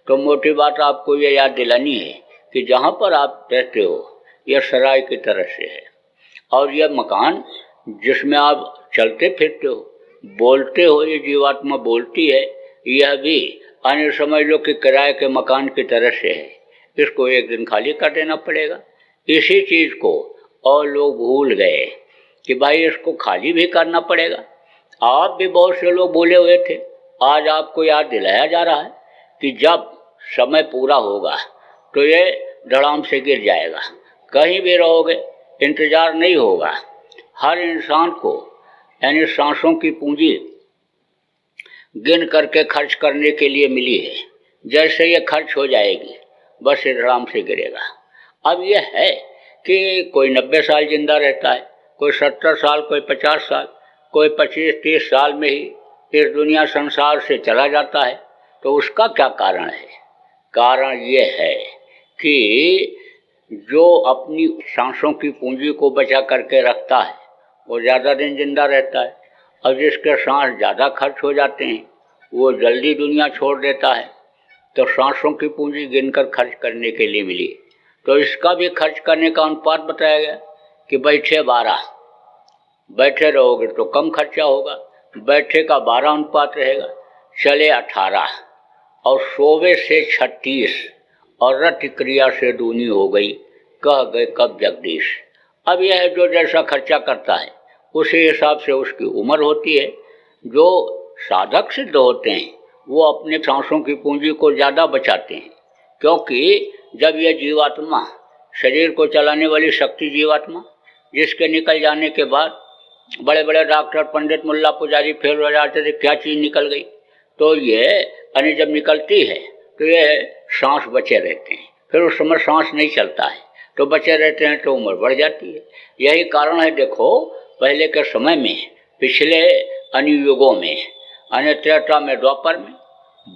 तो मोटी बात आपको ये याद दिलानी है कि जहाँ पर आप रहते हो यह सराय की तरह से है, और यह मकान जिसमें आप चलते फिरते हो, बोलते हो, ये जीवात्मा बोलती है, यह भी अन्य समझ लो कि किराए के मकान की तरह से है। इसको एक दिन खाली कर देना पड़ेगा। इसी चीज़ को और लोग भूल गए कि भाई इसको खाली भी करना पड़ेगा। आप भी बहुत से लोग भूले हुए थे, आज आपको याद दिलाया जा रहा है कि जब समय पूरा होगा तो ये धड़ाम से गिर जाएगा। कहीं भी रहोगे इंतजार नहीं होगा। हर इंसान को यानी सांसों की पूंजी गिन करके खर्च करने के लिए मिली है। जैसे ये खर्च हो जाएगी बस ये धड़ाम से गिरेगा। अब यह है कि कोई 90 साल जिंदा रहता है, कोई 70 साल, कोई 50 साल, कोई 25-30 साल में ही इस दुनिया संसार से चला जाता है। तो उसका क्या कारण है? कारण ये है कि जो अपनी सांसों की पूंजी को बचा करके रखता है वो ज़्यादा दिन जिंदा रहता है, और जिसके सांस ज़्यादा खर्च हो जाते हैं वो जल्दी दुनिया छोड़ देता है। तो सांसों की पूंजी गिनकर खर्च करने के लिए मिली, तो इसका भी खर्च करने का अनुपात बताया गया कि बैठे 12, बैठे रहोगे तो कम खर्चा होगा, बैठे का 12 अनुपात रहेगा, चले 18 और सोवे से 36 और रति क्रिया से दूनी हो गई, कह गए कब जगदीश। अब यह है जो जैसा खर्चा करता है उसी हिसाब से उसकी उम्र होती है। जो साधक सिद्ध होते हैं वो अपने सांसों की पूंजी को ज़्यादा बचाते हैं, क्योंकि जब यह जीवात्मा, शरीर को चलाने वाली शक्ति जीवात्मा, जिसके निकल जाने के बाद बड़े बड़े डॉक्टर, पंडित, मुल्ला, पुजारी फेल हो जाते थे क्या चीज़ निकल गई, तो ये यानी जब निकलती है तो ये सांस बचे रहते हैं। फिर उस समय सांस नहीं चलता है तो बचे रहते हैं तो उम्र बढ़ जाती है। यही कारण है। देखो पहले के समय में, पिछले अनुयुगों में, अन्य त्रेता में, द्वापर में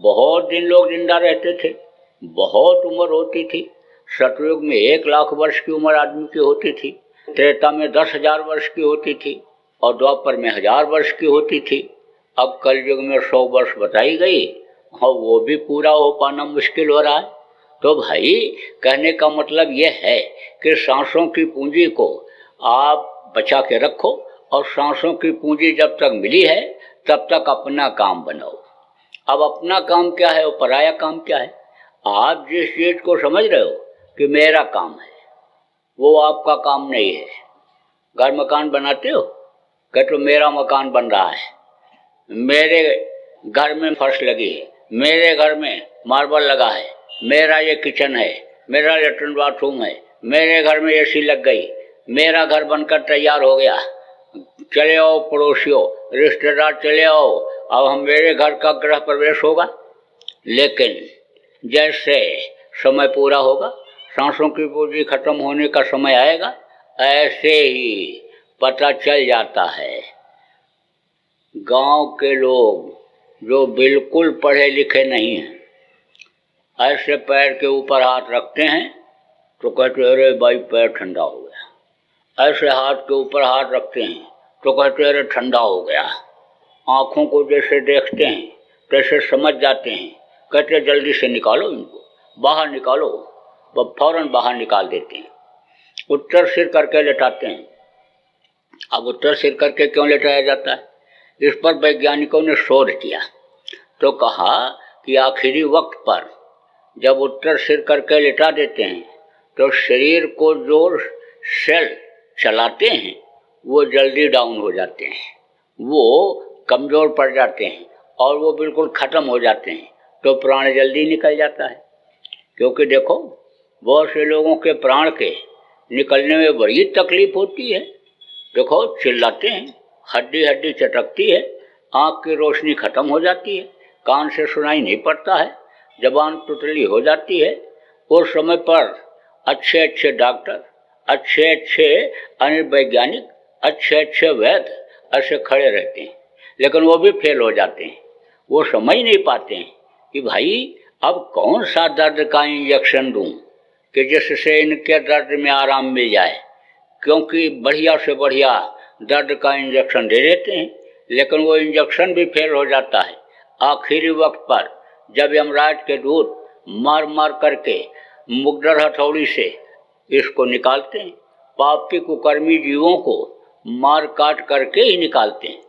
बहुत दिन लोग जिंदा रहते थे, बहुत उम्र होती थी। सतयुग में 1 लाख वर्ष की उम्र आदमी की होती थी, त्रेता में 10,000 वर्ष की होती थी और द्वापर में 1000 वर्ष की होती थी। अब कलयुग में 100 वर्ष बताई गई और वो भी पूरा हो पाना मुश्किल हो रहा है। तो भाई कहने का मतलब यह है कि सांसों की पूंजी को आप बचा के रखो, और सांसों की पूंजी जब तक मिली है तब तक अपना काम बनाओ। अब अपना काम क्या है और पराया काम क्या है? आप जिस चीज को समझ रहे हो कि मेरा काम है वो आपका काम नहीं है। घर मकान बनाते हो, कहते हो मेरा मकान बन रहा है, मेरे घर में फर्श लगी है, मेरे घर में मार्बल लगा है, मेरा ये किचन है, मेरा लेटरिन बाथरूम है, मेरे घर में एसी लग गई, मेरा घर बनकर तैयार हो गया, चले आओ पड़ोसियों, रिश्तेदार चले आओ, अब हम मेरे घर का गृह प्रवेश होगा। लेकिन जैसे समय पूरा होगा, सांसों की पूंजी खत्म होने का समय आएगा, ऐसे ही पता चल जाता है। गांव के लोग जो बिल्कुल पढ़े लिखे नहीं हैं, ऐसे पैर के ऊपर हाथ रखते हैं तो कहते अरे भाई पैर ठंडा हो गया, ऐसे हाथ के ऊपर हाथ रखते हैं तो कहते अरे ठंडा हो गया। आँखों को जैसे देखते हैं तैसे समझ जाते हैं, कहते जल्दी से निकालो इनको, बाहर निकालो, वह फौरन बाहर निकाल देते हैं। उत्तर सिर करके लेटाते हैं। अब उत्तर सिर करके क्यों लेटाया जाता है, इस पर वैज्ञानिकों ने शोध किया तो कहा कि आखिरी वक्त पर जब उत्तर सिर करके लेटा देते हैं तो शरीर को जो सेल चलाते हैं वो जल्दी डाउन हो जाते हैं, वो कमज़ोर पड़ जाते हैं और वो बिल्कुल ख़त्म हो जाते हैं, तो प्राण जल्दी निकल जाता है। क्योंकि देखो बहुत से लोगों के प्राण के निकलने में बड़ी तकलीफ होती है। देखो चिल्लाते हैं, हड्डी हड्डी चटकती है, आँख की रोशनी खत्म हो जाती है, कान से सुनाई नहीं पड़ता है, जबान टुटली हो जाती है। उस समय पर अच्छे अच्छे डॉक्टर, अच्छे अच्छे वैज्ञानिक, अच्छे अच्छे वैद्य ऐसे खड़े रहते हैं, लेकिन वो भी फेल हो जाते हैं। वो समझ नहीं पाते हैं कि भाई अब कौन सा दर्द का इंजेक्शन दूं कि जिससे इनके दर्द में आराम मिल जाए, क्योंकि बढ़िया से बढ़िया दर्द का इंजेक्शन दे देते हैं, लेकिन वो इंजेक्शन भी फेल हो जाता है। आखिरी वक्त पर जब यमराज के दूत मार मार करके मुकद्दर हथौड़ी से इसको निकालते हैं। पापी कुकर्मी जीवों को मार काट करके ही निकालते हैं।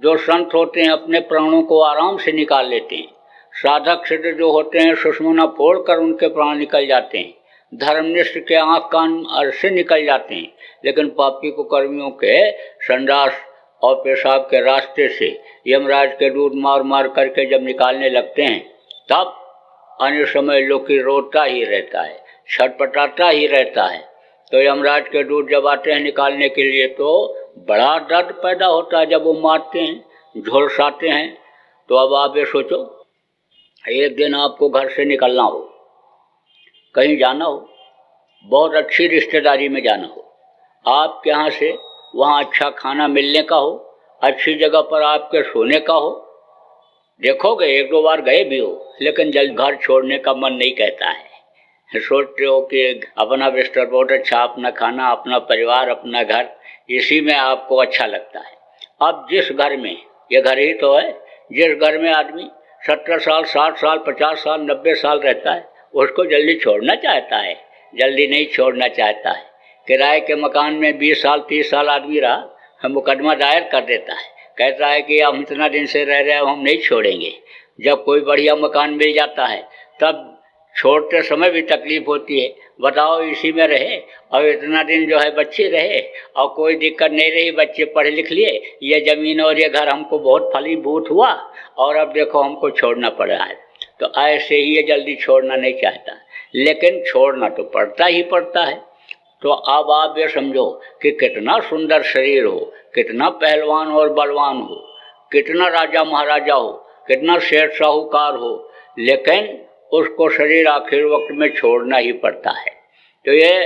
जो संत होते हैं अपने प्राणों को आराम से निकाल लेते हैं। साधक सिद्ध जो होते हैं सुषुम्ना फोड़ कर उनके प्राण निकल जाते हैं। धर्मनिष्ठ के आँख कान से निकल जाते हैं। लेकिन पापी कुकर्मियों के संडास और पेशाब के रास्ते से यमराज के दूत मार मार करके जब निकालने लगते हैं तब अन्य समय लोग की रोता ही रहता है, छटपटाता ही रहता है। तो यमराज के दूत जब आते हैं निकालने के लिए तो बड़ा दर्द पैदा होता है। जब वो मारते हैं, झुलसाते हैं। तो अब आप ये सोचो, एक दिन आपको घर से निकलना हो, कहीं जाना हो, बहुत अच्छी रिश्तेदारी में जाना हो, आपके यहाँ से वहाँ अच्छा खाना मिलने का हो, अच्छी जगह पर आपके सोने का हो, देखोगे एक दो बार गए भी हो, लेकिन जल्द घर छोड़ने का मन नहीं कहता है। सोचते हो कि अपना बिस्तर बहुत अच्छा, अपना खाना, अपना परिवार, अपना घर, इसी में आपको अच्छा लगता है। अब जिस घर में, ये घर ही तो है, जिस घर में आदमी 70 साल, 60 साल, 50 साल, 90 साल रहता है, उसको जल्दी छोड़ना चाहता है? जल्दी नहीं छोड़ना चाहता है। किराए के मकान में 20 साल, 30 साल आदमी रहा, मुकदमा दायर कर देता है, कहता है कि हम इतना दिन से रह रहे हैं, हम नहीं छोड़ेंगे। जब कोई बढ़िया मकान मिल जाता है तब छोड़ते समय भी तकलीफ होती है। बताओ, इसी में रहे और इतना दिन जो है बच्चे रहे और कोई दिक्कत नहीं रही, बच्चे पढ़ लिख लिए, ये ज़मीन और ये घर हमको बहुत फलीभूत हुआ और अब देखो हमको छोड़ना पड़ रहा है। तो ऐसे ही ये जल्दी छोड़ना नहीं चाहता, लेकिन छोड़ना तो पड़ता ही पड़ता है। तो अब आप ये समझो कि कितना सुंदर शरीर हो, कितना पहलवान और बलवान हो, कितना राजा महाराजा हो, कितना शेर साहूकार हो, लेकिन उसको शरीर आखिर वक्त में छोड़ना ही पड़ता है। तो ये